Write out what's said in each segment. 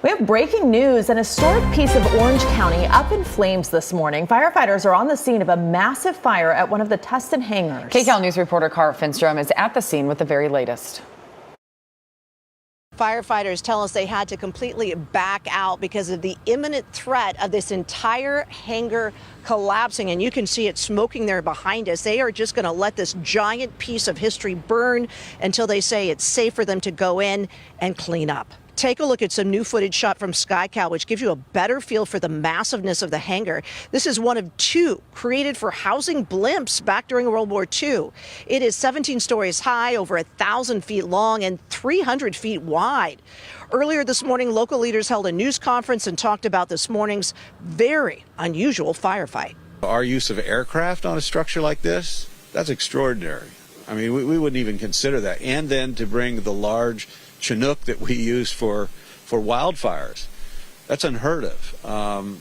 We have breaking news. An historic piece of Orange County up in flames this morning. Firefighters are on the scene of a massive fire at one of the Tustin hangars. KCAL News reporter Cara Finstrom is at the scene with the very latest. Firefighters tell us they had to completely back out because of the imminent threat of this entire hangar collapsing. And you can see it smoking there behind us. They are just going to let this giant piece of history burn until they say it's safe for them to go in and clean up. Take a look at some new footage shot from KCAL, which gives you a better feel for the massiveness of the hangar. This is one of two created for housing blimps back during World War II. It is 17 stories high, over 1,000 feet long, and 300 feet wide. Earlier this morning, local leaders held a news conference and talked about this morning's very unusual firefight. Our use of aircraft on a structure like this, that's extraordinary. I mean, we wouldn't even consider that. And then to bring the large Chinook that we use for wildfires, that's unheard of.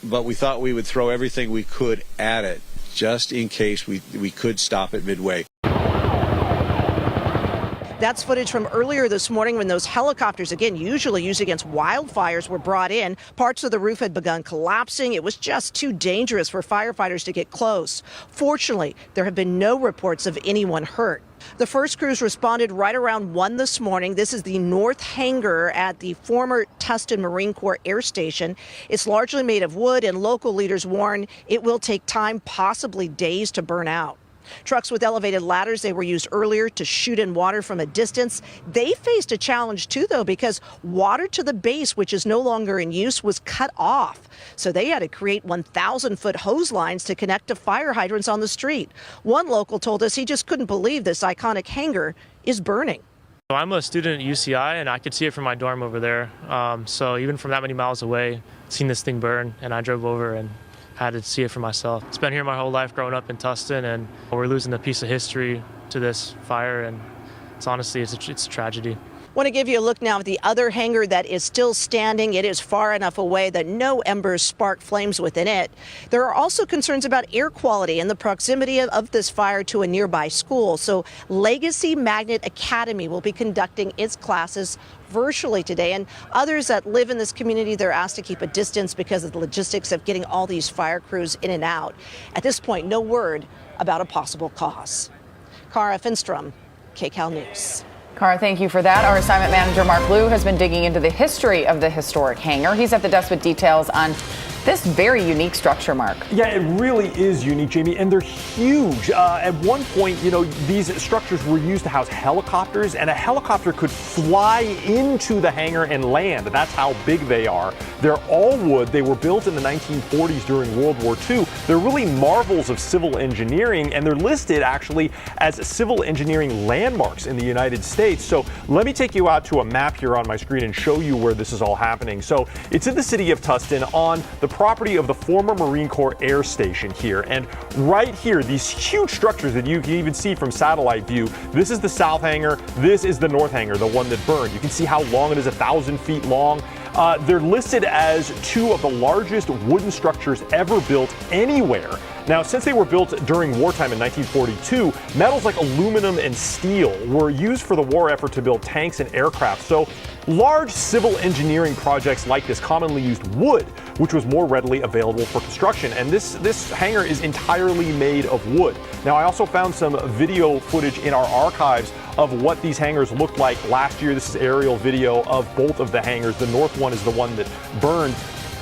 But we thought we would throw everything we could at it just in case we could stop it midway. That's footage from earlier this morning when those helicopters, again, usually used against wildfires, were brought in. Parts of the roof had begun collapsing. It was just too dangerous for firefighters to get close. Fortunately, there have been no reports of anyone hurt. The first crews responded right around 1 this morning. This is the North Hangar at the former Tustin Marine Corps Air Station. It's largely made of wood, and local leaders warn it will take time, possibly days, to burn out. Trucks with elevated ladders, they were used earlier to shoot in water from a distance. They faced a challenge too, though, because water to the base, which is no longer in use, was cut off. So they had to create 1,000-foot hose lines to connect to fire hydrants on the street. One local told us he just couldn't believe this iconic hangar is burning. I'm a student at UCI, and I could see it from my dorm over there. So even from that many miles away, seen this thing burn, and I drove over and had to see it for myself. It's been here my whole life growing up in Tustin, and we're losing a piece of history to this fire, and it's honestly, it's a tragedy. Want to give you a look now at the other hangar that is still standing. It is far enough away that no embers spark flames within it. There are also concerns about air quality and the proximity of this fire to a nearby school. So Legacy Magnet Academy will be conducting its classes virtually today, and others that live in this community, they're asked to keep a distance because of the logistics of getting all these fire crews in and out. At this point, no word about a possible cause. Cara Finstrom, KCAL News. Cara, thank you for that. Our assignment manager, Mark Liu, has been digging into the history of the historic hangar. He's at the desk with details on this very unique structure, Mark. Yeah, it really is unique, Jamie, and they're huge. At one point, these structures were used to house helicopters, and a helicopter could fly into the hangar and land. That's how big they are. They're all wood. They were built in the 1940s during World War II. They're really marvels of civil engineering, and they're listed actually as civil engineering landmarks in the United States. So let me take you out to a map here on my screen and show you where this is all happening. So it's in the city of Tustin on the property of the former Marine Corps Air Station here. And right here, these huge structures that you can even see from satellite view, this is the South Hangar, this is the North Hangar, the one that burned. You can see how long it is, 1,000 feet long. They're listed as two of the largest wooden structures ever built anywhere. Now, since they were built during wartime in 1942, metals like aluminum and steel were used for the war effort to build tanks and aircraft. So large civil engineering projects like this commonly used wood, which was more readily available for construction. And this hangar is entirely made of wood. Now, I also found some video footage in our archives of what these hangars looked like last year. This is aerial video of both of the hangars. The north one is the one that burned.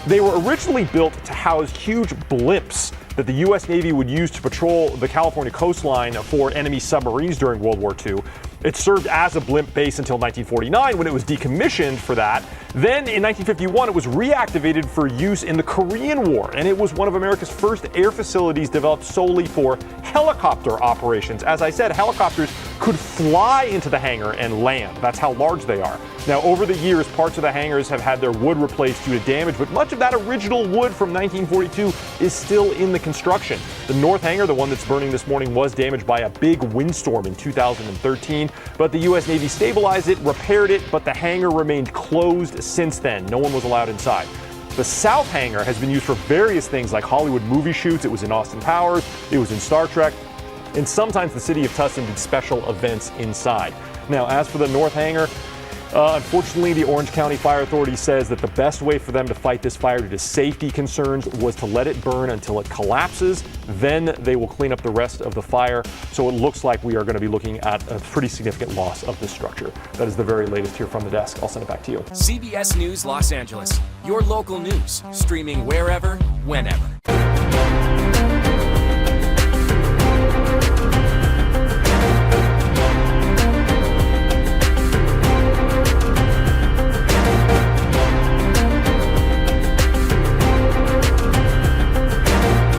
They were originally built to house huge blimps that the U.S. Navy would use to patrol the California coastline for enemy submarines during World War II. It served as a blimp base until 1949 when it was decommissioned for that. Then in 1951, it was reactivated for use in the Korean War, and it was one of America's first air facilities developed solely for helicopter operations. As I said, helicopters could fly into the hangar and land. That's how large they are. Now, over the years, parts of the hangars have had their wood replaced due to damage, but much of that original wood from 1942 is still in the construction. The North Hangar, the one that's burning this morning, was damaged by a big windstorm in 2013, but the U.S. Navy stabilized it, repaired it, but the hangar remained closed since then. No one was allowed inside. The South Hangar has been used for various things like Hollywood movie shoots. It was in Austin Powers, it was in Star Trek, and sometimes the city of Tustin did special events inside. Now, as for the North Hangar, Unfortunately, the Orange County Fire Authority says that the best way for them to fight this fire due to safety concerns was to let it burn until it collapses. Then they will clean up the rest of the fire. So it looks like we are going to be looking at a pretty significant loss of this structure. That is the very latest here from the desk. I'll send it back to you. CBS News Los Angeles, your local news, streaming wherever, whenever.